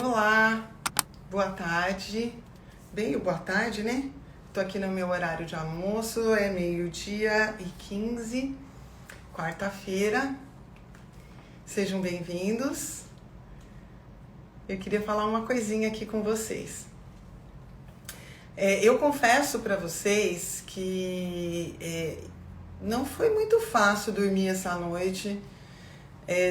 Olá, boa tarde, bem boa tarde, né? Tô aqui no meu horário de almoço, é 12h15, quarta-feira. Sejam bem-vindos. Eu queria falar uma coisinha aqui com vocês. Eu confesso para vocês que não foi muito fácil dormir essa noite.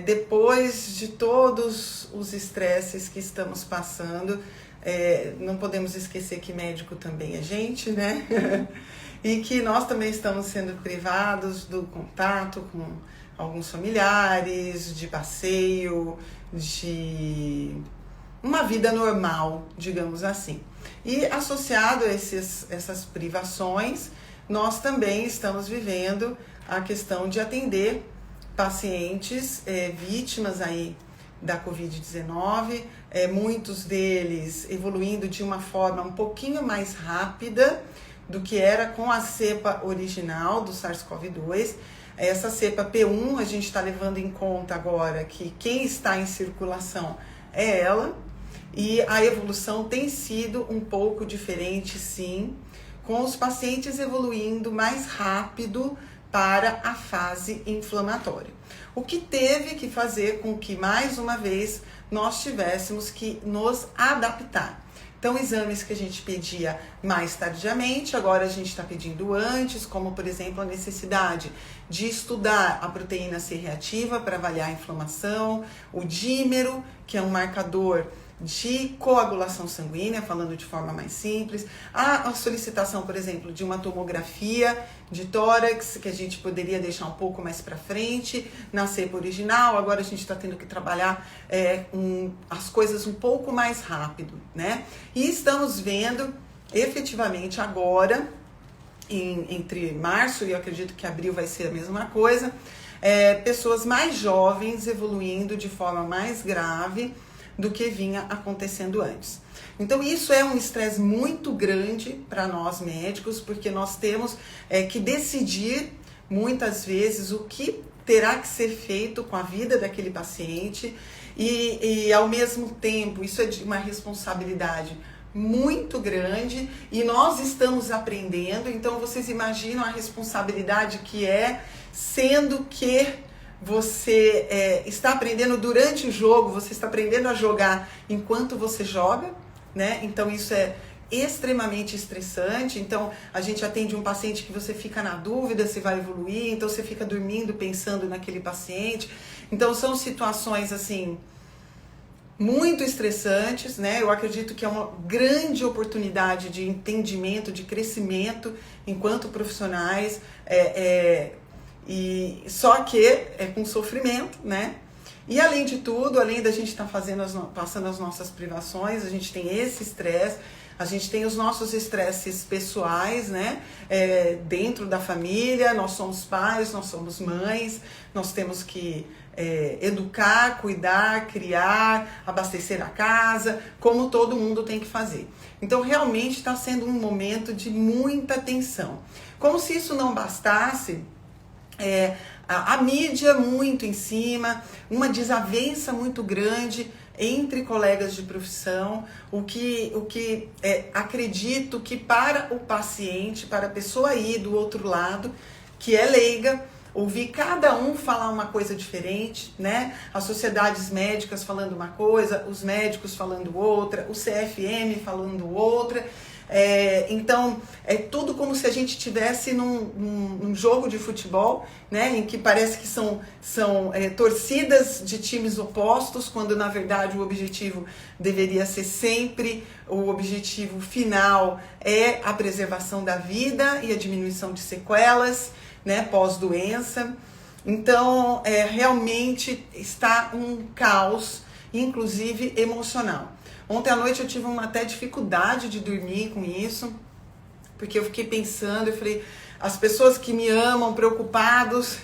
Depois de todos os estresses que estamos passando, não podemos esquecer que médico também é gente, né? E que nós também estamos sendo privados do contato com alguns familiares, de passeio, de uma vida normal, digamos assim. E associado a essas privações, nós também estamos vivendo a questão de atender pacientes vítimas aí da Covid-19, muitos deles evoluindo de uma forma um pouquinho mais rápida do que era com a cepa original do SARS-CoV-2. Essa cepa P1, a gente está levando em conta agora que quem está em circulação é ela, e a evolução tem sido um pouco diferente, sim, com os pacientes evoluindo mais rápido para a fase inflamatória. O que teve que fazer com que, mais uma vez, nós tivéssemos que nos adaptar. Então, exames que a gente pedia mais tardiamente, agora a gente está pedindo antes, como, por exemplo, a necessidade de estudar a proteína C reativa para avaliar a inflamação, o dímero, que é um marcador de coagulação sanguínea, falando de forma mais simples, a solicitação, por exemplo, de uma tomografia de tórax, que a gente poderia deixar um pouco mais para frente, na cepa original. Agora a gente está tendo que trabalhar as coisas um pouco mais rápido, né? E estamos vendo, efetivamente, agora, entre março e eu acredito que abril vai ser a mesma coisa, pessoas mais jovens evoluindo de forma mais grave do que vinha acontecendo antes. Então isso é um estresse muito grande para nós médicos, porque nós temos que decidir muitas vezes o que terá que ser feito com a vida daquele paciente e ao mesmo tempo isso é de uma responsabilidade muito grande e nós estamos aprendendo. Então vocês imaginam a responsabilidade que sendo que você está aprendendo durante o jogo, você está aprendendo a jogar enquanto você joga, né? Então isso é extremamente estressante. Então a gente atende um paciente que você fica na dúvida se vai evoluir, então você fica dormindo pensando naquele paciente. Então são situações assim muito estressantes, né? Eu acredito que é uma grande oportunidade de entendimento, de crescimento enquanto profissionais. E só que é com sofrimento, né? E além de tudo, além da gente estar passando as nossas privações, a gente tem esse estresse, a gente tem os nossos estresses pessoais, né? Dentro da família, nós somos pais, nós somos mães, nós temos que educar, cuidar, criar, abastecer a casa, como todo mundo tem que fazer. Então realmente está sendo um momento de muita tensão. Como se isso não bastasse, a mídia muito em cima, uma desavença muito grande entre colegas de profissão, o que acredito que para o paciente, para a pessoa aí do outro lado, que é leiga, ouvir cada um falar uma coisa diferente, né? As sociedades médicas falando uma coisa, os médicos falando outra, o CFM falando outra. Então, é tudo como se a gente estivesse num jogo de futebol, né, em que parece que são torcidas de times opostos, quando na verdade o objetivo deveria ser sempre, o objetivo final é a preservação da vida e a diminuição de sequelas, né, pós-doença. Então, realmente está um caos, inclusive emocional. Ontem à noite eu tive até dificuldade de dormir com isso, porque eu fiquei pensando, eu falei, as pessoas que me amam, preocupados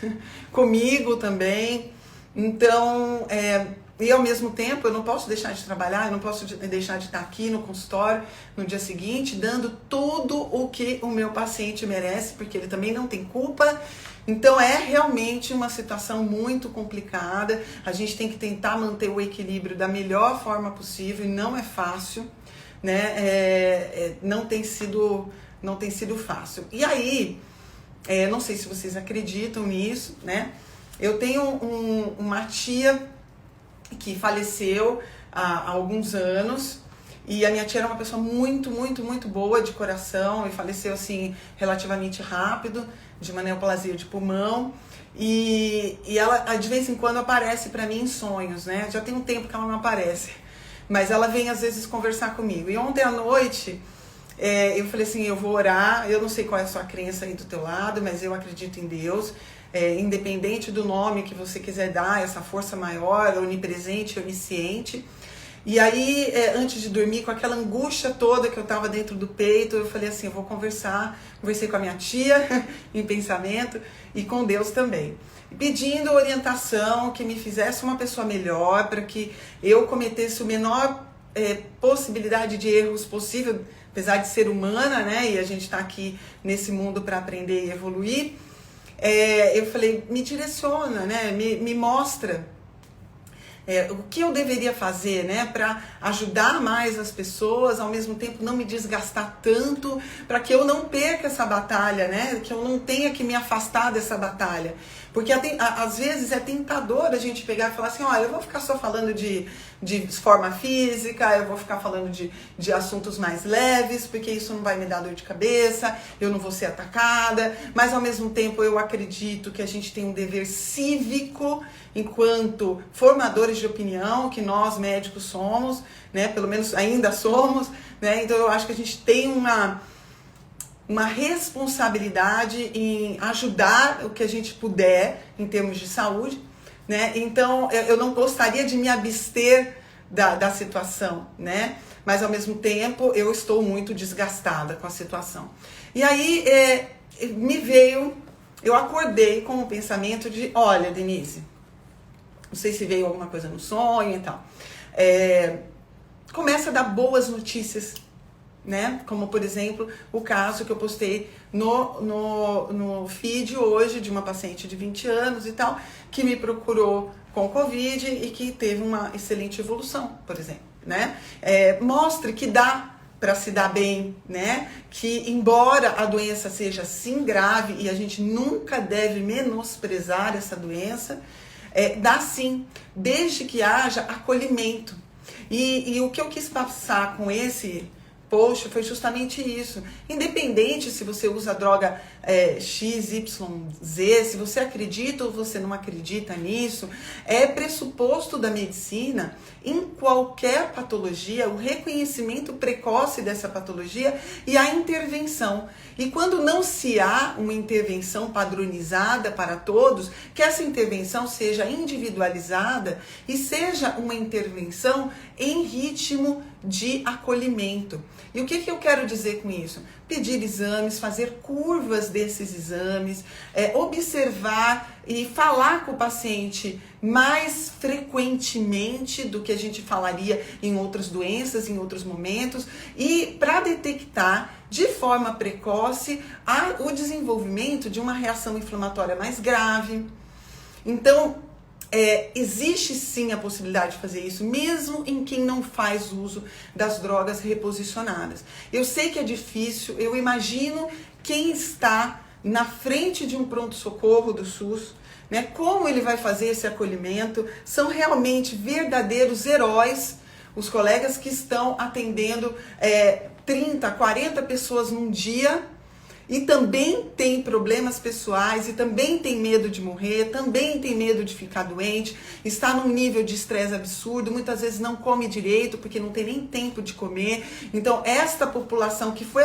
comigo também. Então, E ao mesmo tempo eu não posso deixar de trabalhar, eu não posso deixar de estar aqui no consultório no dia seguinte, dando tudo o que o meu paciente merece, porque ele também não tem culpa. Então é realmente uma situação muito complicada. A gente tem que tentar manter o equilíbrio da melhor forma possível e não é fácil, né? Não tem sido fácil. E aí, não sei se vocês acreditam nisso, né? Eu tenho uma tia que faleceu há alguns anos, e a minha tia era uma pessoa muito, muito, muito boa de coração, e faleceu assim relativamente rápido, de uma neoplasia de pulmão, e ela de vez em quando aparece para mim em sonhos, né? Já tem um tempo que ela não aparece, mas ela vem às vezes conversar comigo. E ontem à noite eu falei assim, eu vou orar, eu não sei qual é a sua crença aí do teu lado, mas eu acredito em Deus. Independente do nome que você quiser dar, essa força maior, onipresente, onisciente. E aí, antes de dormir, com aquela angústia toda que eu estava dentro do peito, eu falei assim, eu vou conversei com a minha tia em pensamento e com Deus também. Pedindo orientação, que me fizesse uma pessoa melhor, para que eu cometesse o menor possibilidade de erros possível, apesar de ser humana, né? E a gente está aqui nesse mundo para aprender e evoluir. Eu falei, me direciona, né? Me mostra o que eu deveria fazer, né? Para ajudar mais as pessoas, ao mesmo tempo não me desgastar tanto, para que eu não perca essa batalha, né? Que eu não tenha que me afastar dessa batalha. Porque às vezes é tentador a gente pegar e falar assim, olha, eu vou ficar só falando de forma física, eu vou ficar falando de assuntos mais leves, porque isso não vai me dar dor de cabeça, eu não vou ser atacada, mas ao mesmo tempo eu acredito que a gente tem um dever cívico enquanto formadores de opinião, que nós médicos somos, né, pelo menos ainda somos, né, então eu acho que a gente tem uma responsabilidade em ajudar o que a gente puder em termos de saúde, né? Então eu não gostaria de me abster da situação, né? Mas ao mesmo tempo eu estou muito desgastada com a situação. E aí eu acordei com o pensamento de, olha, Denise, não sei se veio alguma coisa no sonho e tal, começa a dar boas notícias, né? Como por exemplo o caso que eu postei no feed hoje de uma paciente de 20 anos e tal, que me procurou com Covid e que teve uma excelente evolução, por exemplo, né? Mostra que dá para se dar bem, né? Que embora a doença seja sim grave e a gente nunca deve menosprezar essa doença, dá sim, desde que haja acolhimento. E o que eu quis passar com esse post foi justamente isso. Independente se você usa a droga X, Y, Z, se você acredita ou você não acredita nisso, é pressuposto da medicina, em qualquer patologia, o reconhecimento precoce dessa patologia e a intervenção. E quando não se há uma intervenção padronizada para todos, que essa intervenção seja individualizada e seja uma intervenção em ritmo de acolhimento. E o que eu quero dizer com isso? Pedir exames, fazer curvas desses exames, observar e falar com o paciente mais frequentemente do que a gente falaria em outras doenças, em outros momentos, e para detectar de forma precoce o desenvolvimento de uma reação inflamatória mais grave. Então, existe sim a possibilidade de fazer isso, mesmo em quem não faz uso das drogas reposicionadas. Eu sei que é difícil, eu imagino quem está na frente de um pronto-socorro do SUS, né? Como ele vai fazer esse acolhimento? São realmente verdadeiros heróis os colegas que estão atendendo 30, 40 pessoas num dia, e também tem problemas pessoais, e também tem medo de morrer, também tem medo de ficar doente, está num nível de estresse absurdo, muitas vezes não come direito porque não tem nem tempo de comer. Então esta população que foi,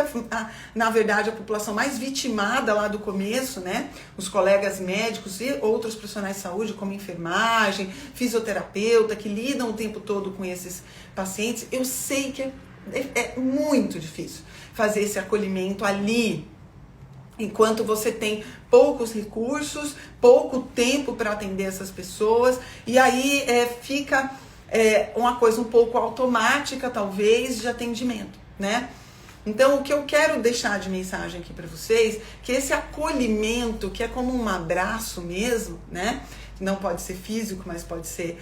na verdade, a população mais vitimada lá do começo, né? Os colegas médicos e outros profissionais de saúde, como enfermagem, fisioterapeuta, que lidam o tempo todo com esses pacientes, eu sei que é muito difícil fazer esse acolhimento ali, enquanto você tem poucos recursos, pouco tempo para atender essas pessoas, e aí fica uma coisa um pouco automática, talvez, de atendimento, né? Então, o que eu quero deixar de mensagem aqui para vocês, que esse acolhimento, que é como um abraço mesmo, né? Não pode ser físico, mas pode ser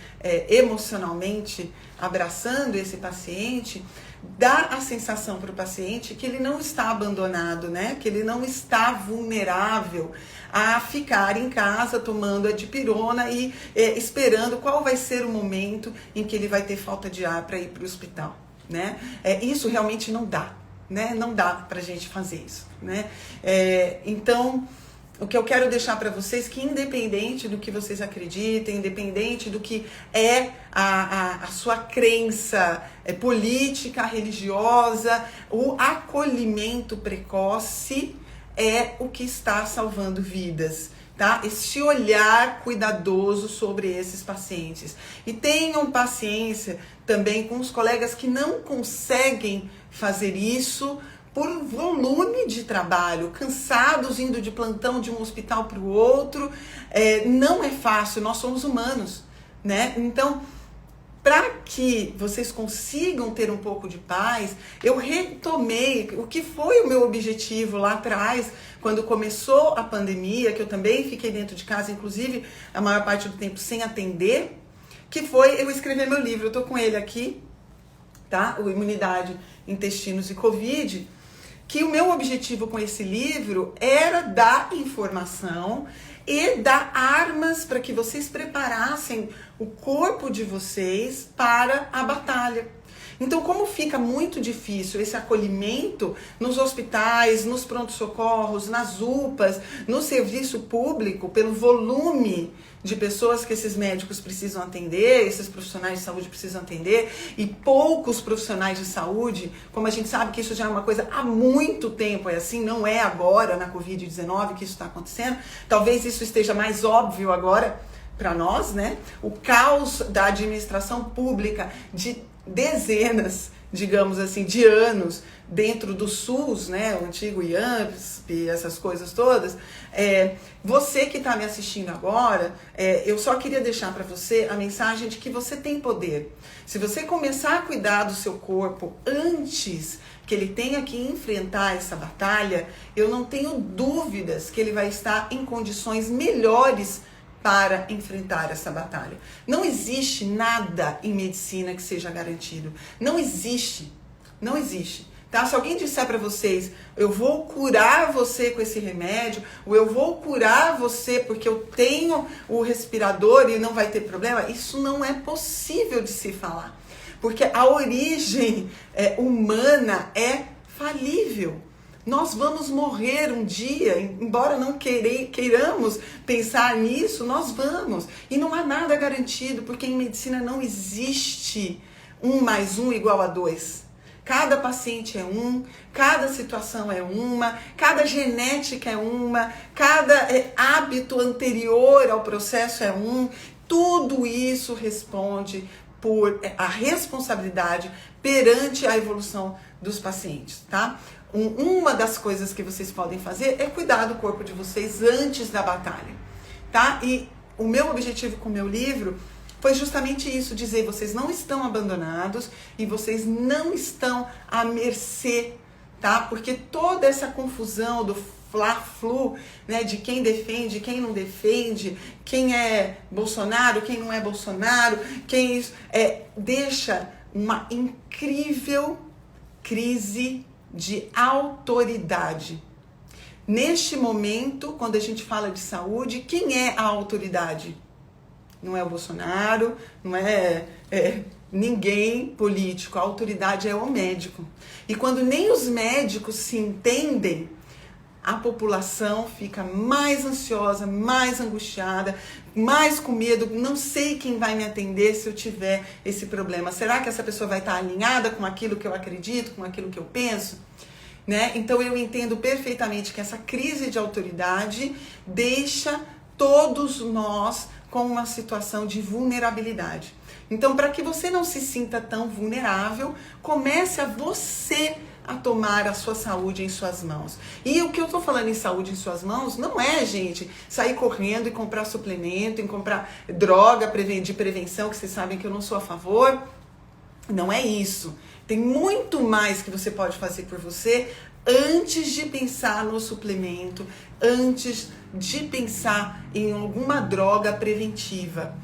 emocionalmente abraçando esse paciente, dá a sensação para o paciente que ele não está abandonado, né? Que ele não está vulnerável a ficar em casa tomando a dipirona e esperando qual vai ser o momento em que ele vai ter falta de ar para ir para o hospital, né? Isso realmente não dá, né? Não dá para a gente fazer isso, né? Então, o que eu quero deixar para vocês, que independente do que vocês acreditem, independente do que é a sua crença política, religiosa, o acolhimento precoce é o que está salvando vidas, tá? Esse olhar cuidadoso sobre esses pacientes. E tenham paciência também com os colegas que não conseguem fazer isso por volume de trabalho, cansados, indo de plantão de um hospital para o outro. Não é fácil, nós somos humanos, né? Então, para que vocês consigam ter um pouco de paz, eu retomei o que foi o meu objetivo lá atrás, quando começou a pandemia, que eu também fiquei dentro de casa, inclusive a maior parte do tempo sem atender, que foi eu escrever meu livro. Eu tô com ele aqui, tá? O Imunidade, Intestinos e Covid, que o meu objetivo com esse livro era dar informação e dar armas para que vocês preparassem o corpo de vocês para a batalha. Então, como fica muito difícil esse acolhimento nos hospitais, nos prontos-socorros, nas UPAs, no serviço público, pelo volume de pessoas que esses médicos precisam atender, esses profissionais de saúde precisam atender, e poucos profissionais de saúde, como a gente sabe que isso já é uma coisa há muito tempo, é assim, não é agora na Covid-19 que isso está acontecendo, talvez isso esteja mais óbvio agora para nós, né? O caos da administração pública de dezenas, digamos assim, de anos dentro do SUS, né, o antigo IAMSP, essas coisas todas. Você que está me assistindo agora, eu só queria deixar para você a mensagem de que você tem poder. Se você começar a cuidar do seu corpo antes que ele tenha que enfrentar essa batalha, eu não tenho dúvidas que ele vai estar em condições melhores para enfrentar essa batalha. Não existe nada em medicina que seja garantido. Não existe. Não existe. Tá? Se alguém disser para vocês, eu vou curar você com esse remédio, ou eu vou curar você porque eu tenho o respirador e não vai ter problema, isso não é possível de se falar. Porque a origem humana é falível. Nós vamos morrer um dia, embora não queiramos pensar nisso, nós vamos. E não há nada garantido, porque em medicina não existe 1 mais 1 igual a 2. Cada paciente é um, cada situação é uma, cada genética é uma, cada hábito anterior ao processo é um. Tudo isso responde por a responsabilidade perante a evolução dos pacientes, tá? Uma das coisas que vocês podem fazer é cuidar do corpo de vocês antes da batalha, tá? E o meu objetivo com o meu livro foi justamente isso, dizer, vocês não estão abandonados e vocês não estão à mercê, tá? Porque toda essa confusão do fla-flu, né, de quem defende, quem não defende, quem é Bolsonaro, quem não é Bolsonaro, deixa uma incrível crise de autoridade. Neste momento, quando a gente fala de saúde, quem é a autoridade? Não é o Bolsonaro, não é ninguém político, a autoridade é o médico. E quando nem os médicos se entendem, a população fica mais ansiosa, mais angustiada, mais com medo. Não sei quem vai me atender se eu tiver esse problema. Será que essa pessoa vai estar alinhada com aquilo que eu acredito, com aquilo que eu penso? Né? Então eu entendo perfeitamente que essa crise de autoridade deixa todos nós com uma situação de vulnerabilidade. Então, para que você não se sinta tão vulnerável, comece a você a tomar a sua saúde em suas mãos. E o que eu estou falando em saúde em suas mãos não é, gente, sair correndo e comprar suplemento, e comprar droga de prevenção, que vocês sabem que eu não sou a favor. Não é isso. Tem muito mais que você pode fazer por você antes de pensar no suplemento, antes de pensar em alguma droga preventiva.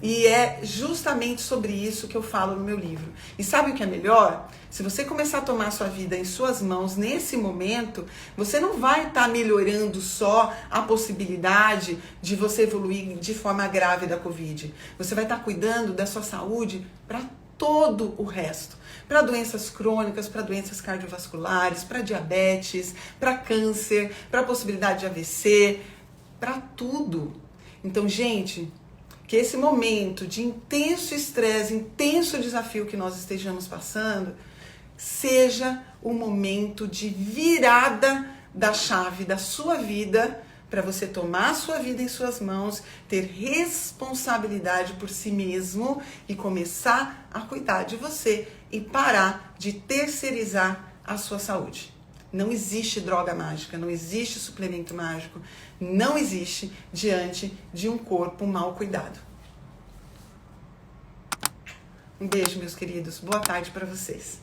E é justamente sobre isso que eu falo no meu livro. E sabe o que é melhor? Se você começar a tomar a sua vida em suas mãos nesse momento, você não vai estar melhorando só a possibilidade de você evoluir de forma grave da Covid. Você vai estar cuidando da sua saúde para todo o resto. Para doenças crônicas, para doenças cardiovasculares, para diabetes, para câncer, para possibilidade de AVC, para tudo. Então, gente, que esse momento de intenso estresse, intenso desafio que nós estejamos passando, seja o momento de virada da chave da sua vida, para você tomar a sua vida em suas mãos, ter responsabilidade por si mesmo e começar a cuidar de você e parar de terceirizar a sua saúde. Não existe droga mágica, não existe suplemento mágico, não existe diante de um corpo mal cuidado. Um beijo, meus queridos. Boa tarde para vocês.